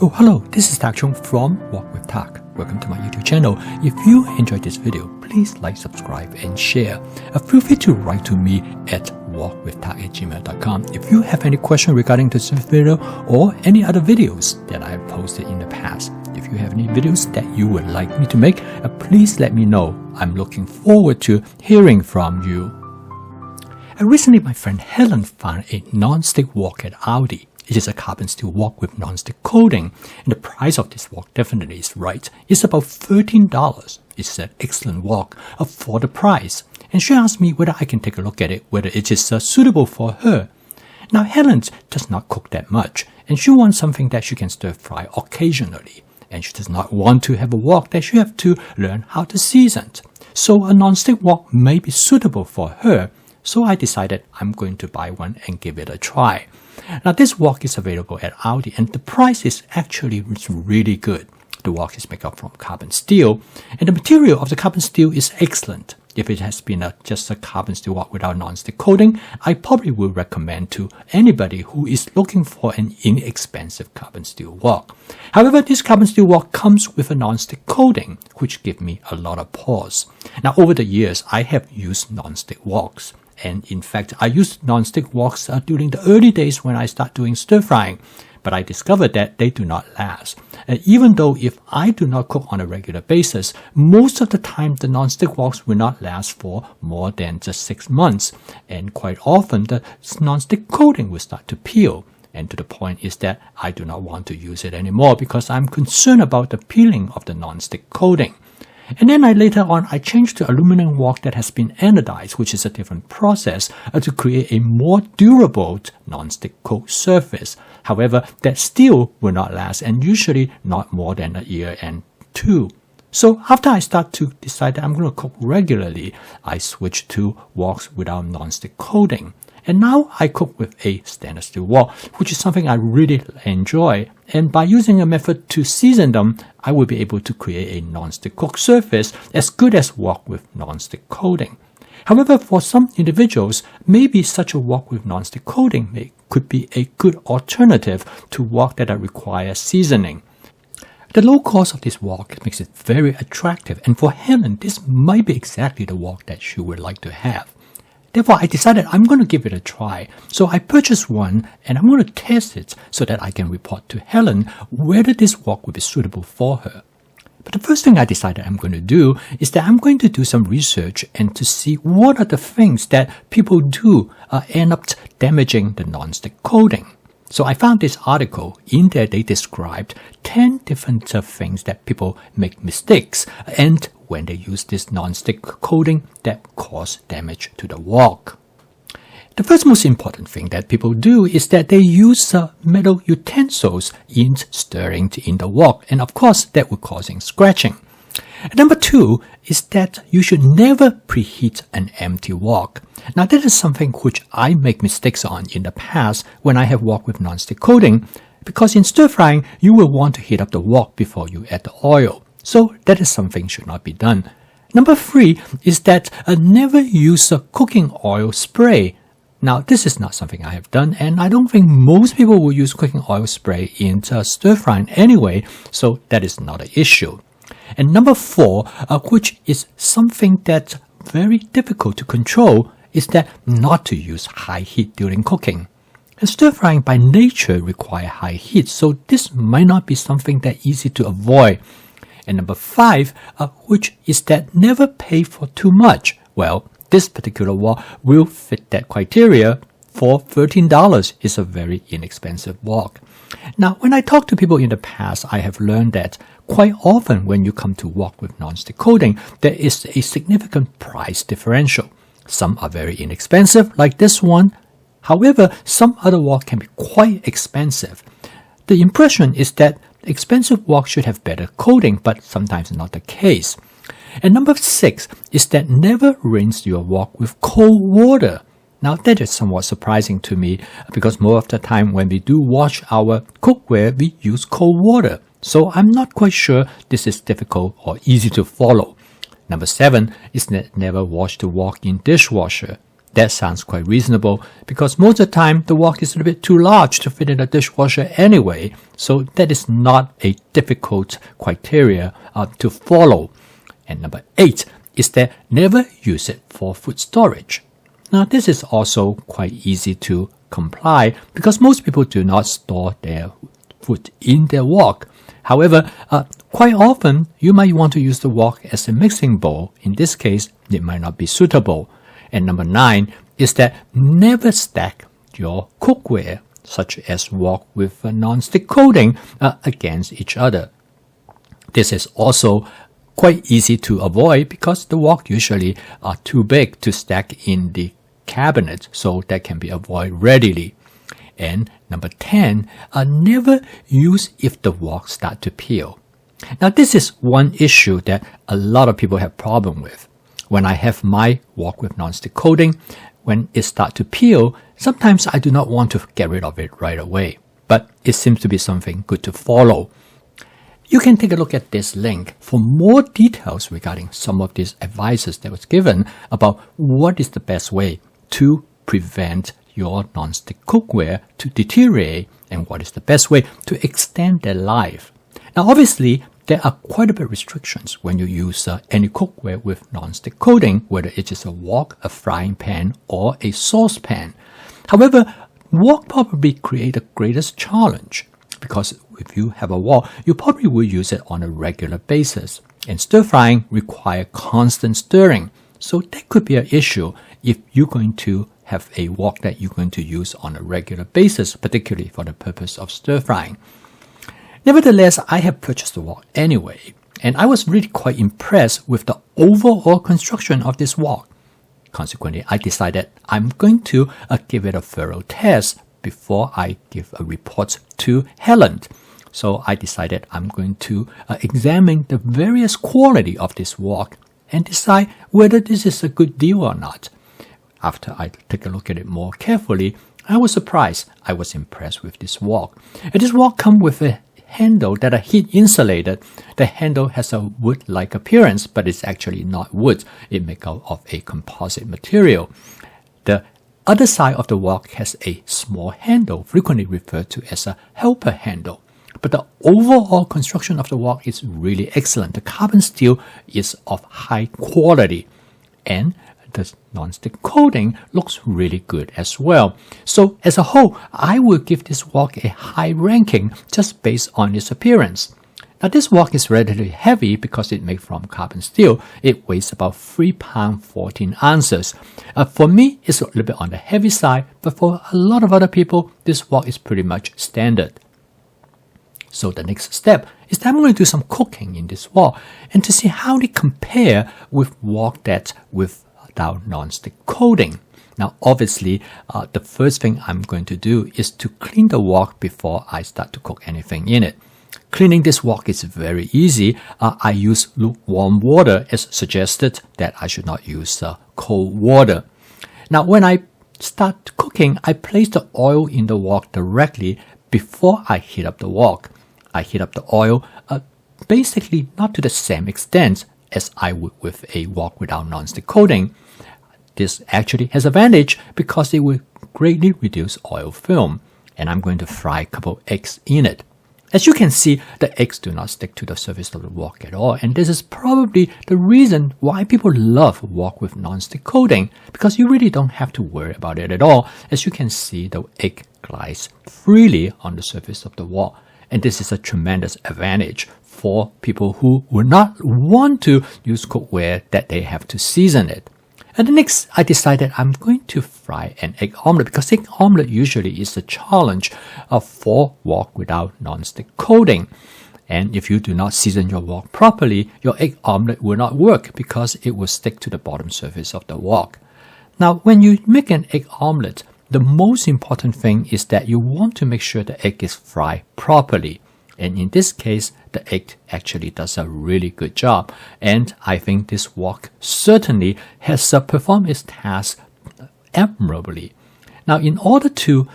Oh, hello, this is Tak Chung from Walk with Tak. Welcome to my YouTube channel. If you enjoyed this video, please like, subscribe, and share. Feel free to write to me at walkwithtak@gmail.com if you have any question regarding this video or any other videos that I have posted in the past. If you have any videos that you would like me to make, please let me know. I'm looking forward to hearing from you. Recently, my friend Helen found a non-stick wok at Aldi. It is a carbon steel wok with non-stick coating, and the price of this wok definitely is right. It's about $13. It's an excellent wok for the price. And she asked me whether I can take a look at it, whether it is suitable for her. Now, Helen does not cook that much, and she wants something that she can stir fry occasionally. And she does not want to have a wok that she have to learn how to season. So a non-stick wok may be suitable for her. So I decided I'm going to buy one and give it a try. Now this wok is available at Aldi and the price is actually really good. The wok is made up from carbon steel and the material of the carbon steel is excellent. If it has been just a carbon steel wok without non-stick coating, I probably would recommend to anybody who is looking for an inexpensive carbon steel wok. However, this carbon steel wok comes with a non-stick coating, which gives me a lot of pause. Now over the years, I have used non-stick woks. And in fact, I used non-stick woks during the early days when I started doing stir frying. But I discovered that they do not last. Even though if I do not cook on a regular basis, most of the time the non-stick woks will not last for more than just 6 months. And quite often the non-stick coating will start to peel. And to the point is that I do not want to use it anymore because I'm concerned about the peeling of the non-stick coating. And then later on, I changed to aluminum wok that has been anodized, which is a different process to create a more durable non-stick coat surface. However, that still will not last and usually not more than a year and two. So after I start to decide that I'm going to cook regularly, I switched to woks without non-stick coating. And now I cook with a stainless steel wok, which is something I really enjoy. And by using a method to season them, I will be able to create a non-stick cook surface as good as wok with non-stick coating. However, for some individuals, maybe such a wok with non-stick coating could be a good alternative to wok that require seasoning. The low cost of this wok makes it very attractive, and for Helen, this might be exactly the wok that she would like to have. Therefore, I decided I'm going to give it a try. So I purchased one and I'm going to test it so that I can report to Helen whether this wok will be suitable for her. But the first thing I decided I'm going to do is that I'm going to do some research and to see what are the things that people do end up damaging the non-stick coating. So I found this article. In there they described 10 different things that people make mistakes and when they use this non-stick coating that cause damage to the wok. The first most important thing that people do is that they use metal utensils in stirring in the wok, and of course that will cause scratching. And number 2 is that you should never preheat an empty wok. Now that is something which I make mistakes on in the past when I have wok with non-stick coating, because in stir frying you will want to heat up the wok before you add the oil. So that is something should not be done. Number 3 is that never use a cooking oil spray. Now this is not something I have done and I don't think most people will use cooking oil spray in stir frying anyway, so that is not an issue. And number 4, which is something that's very difficult to control, is that not to use high heat during cooking. And stir frying by nature require high heat, so this might not be something that easy to avoid. And number 5, which is that never pay for too much. Well, this particular wok will fit that criteria. For $13 is a very inexpensive wok. Now, when I talk to people in the past, I have learned that quite often when you come to wok with non-stick coating, there is a significant price differential. Some are very inexpensive, like this one. However, some other wok can be quite expensive. The impression is that expensive wok should have better coating, but sometimes not the case. And number 6 is that never rinse your wok with cold water. Now that is somewhat surprising to me because most of the time when we do wash our cookware, we use cold water. So I'm not quite sure this is difficult or easy to follow. Number 7 is that never wash the wok in dishwasher. That sounds quite reasonable because most of the time the wok is a little bit too large to fit in a dishwasher anyway, so that is not a difficult criteria to follow. And number 8 is that never use it for food storage. Now this is also quite easy to comply because most people do not store their food in their wok. However, quite often you might want to use the wok as a mixing bowl. In this case, it might not be suitable. And number 9 is that never stack your cookware, such as wok with a non-stick coating, against each other. This is also quite easy to avoid because the wok usually are too big to stack in the cabinet, so that can be avoided readily. And number 10, never use if the wok start to peel. Now this is one issue that a lot of people have problem with. When I have my wok with non-stick coating, when it starts to peel, sometimes I do not want to get rid of it right away, but it seems to be something good to follow. You can take a look at this link for more details regarding some of these advices that was given about what is the best way to prevent your non-stick cookware to deteriorate and what is the best way to extend their life. Now obviously, there are quite a bit of restrictions when you use any cookware with non-stick coating, whether it is a wok, a frying pan, or a saucepan. However, wok probably create the greatest challenge because if you have a wok, you probably will use it on a regular basis. And stir frying requires constant stirring. So that could be an issue if you're going to have a wok that you're going to use on a regular basis, particularly for the purpose of stir frying. Nevertheless, I have purchased the wok anyway, and I was really quite impressed with the overall construction of this wok. Consequently, I decided I'm going to give it a thorough test before I give a report to Helen. So I decided I'm going to examine the various quality of this wok and decide whether this is a good deal or not. After I take a look at it more carefully, I was surprised. I was impressed with this wok. And this wok comes with a handle that are heat insulated. The handle has a wood-like appearance, but it's actually not wood. It's made out of a composite material. The other side of the wok has a small handle, frequently referred to as a helper handle. But the overall construction of the wok is really excellent. The carbon steel is of high quality, and the non-stick coating looks really good as well. So as a whole, I will give this wok a high ranking just based on its appearance. Now this wok is relatively heavy because it's made from carbon steel. It weighs about 3 pounds 14 ounces. For me, it's a little bit on the heavy side, but for a lot of other people, this wok is pretty much standard. So the next step is that I'm going to do some cooking in this wok and to see how they compare with wok that's without non-stick coating. Now obviously, the first thing I'm going to do is to clean the wok before I start to cook anything in it. Cleaning this wok is very easy. I use lukewarm water as suggested that I should not use cold water. Now when I start cooking, I place the oil in the wok directly before I heat up the wok. I heat up the oil basically not to the same extent as I would with a wok without non-stick coating. This actually has advantage because it will greatly reduce oil film, and I'm going to fry a couple eggs in it. As you can see, the eggs do not stick to the surface of the wok at all, and this is probably the reason why people love wok with non-stick coating, because you really don't have to worry about it at all. As you can see, the egg glides freely on the surface of the wok, and this is a tremendous advantage for people who would not want to use cookware that they have to season it. And the next, I decided I'm going to fry an egg omelette because egg omelette usually is a challenge for wok without non-stick coating. And if you do not season your wok properly, your egg omelette will not work because it will stick to the bottom surface of the wok. Now, when you make an egg omelette, the most important thing is that you want to make sure the egg is fried properly. And in this case, the egg actually does a really good job. And I think this wok certainly has performed its task admirably. Now, in order to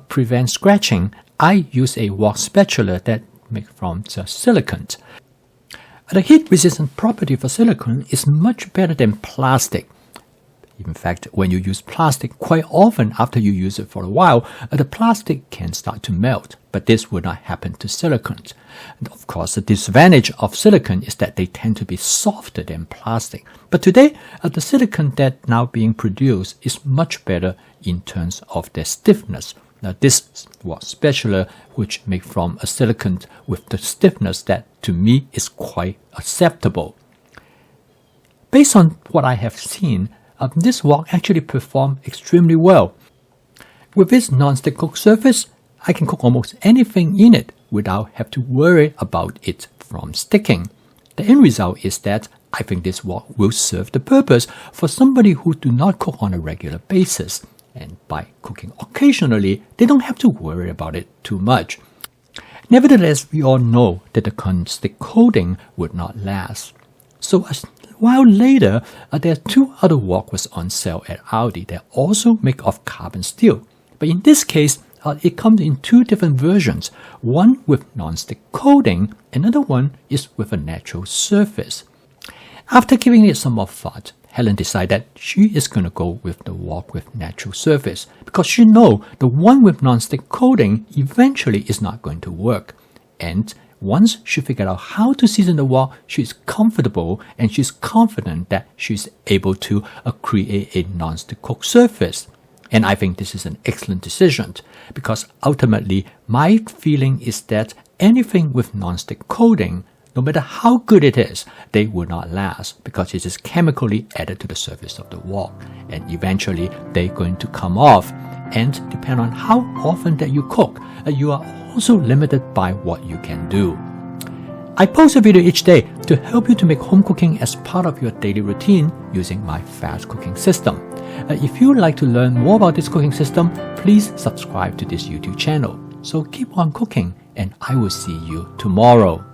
prevent scratching, I use a wok spatula that made from silicone. The heat-resistant property for silicone is much better than plastic. In fact, when you use plastic, quite often after you use it for a while, the plastic can start to melt. But this would not happen to silicones. And of course, the disadvantage of silicone is that they tend to be softer than plastic. But today, the silicone that now being produced is much better in terms of their stiffness. Now, this was spatula which made from a silicone with the stiffness that to me is quite acceptable. Based on what I have seen, this wok actually performed extremely well. With its non-stick cook surface, I can cook almost anything in it without have to worry about it from sticking. The end result is that I think this wok will serve the purpose for somebody who do not cook on a regular basis. And by cooking occasionally, they don't have to worry about it too much. Nevertheless, we all know that the non-stick coating would not last. So a while later, there are two other woks was on sale at Aldi that also make of carbon steel. But in this case, it comes in two different versions. One with non-stick coating, another one is with a natural surface. After giving it some more thought, Helen decided that she is going to go with the wok with natural surface because she knows the one with non-stick coating eventually is not going to work. And once she figured out how to season the wok, she's comfortable and she's confident that she's able to create a non-stick cook surface. And I think this is an excellent decision because ultimately my feeling is that anything with non-stick coating, no matter how good it is, they will not last because it is chemically added to the surface of the wok. And eventually they're going to come off. And depending on how often that you cook, you are also limited by what you can do. I post a video each day to help you to make home cooking as part of your daily routine using my fast cooking system. If you would like to learn more about this cooking system, please subscribe to this YouTube channel. So keep on cooking and I will see you tomorrow.